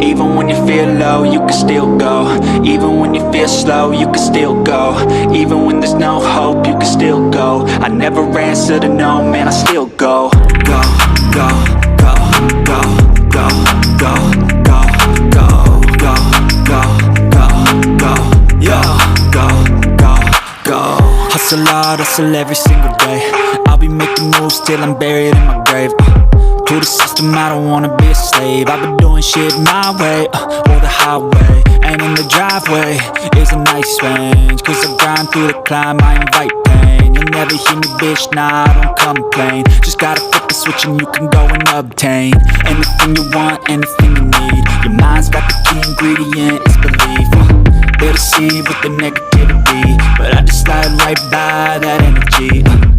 Even when you feel low, you can still go. Even when you feel slow, you can still go. Even when there's no hope, you can still go. I never answer to no, man, I still go. Go, go, go, go, go, go, go, go, go, go, go, go, yo, go, go, go. Hustle hard, hustle every single day. I'll be making moves till I'm buried in my grave. To the system, I don't wanna be a slave. I've been doing shit my way, or the highway. And in the driveway is a nice range, cause I grind through the climb, I invite pain. You'll never hear me, bitch, nah, I don't complain. Just gotta flip the switch and you can go and obtain anything you want, anything you need. Your mind's got the key ingredient, it's belief. They'll deceive with the negativity, but I just slide right by that energy.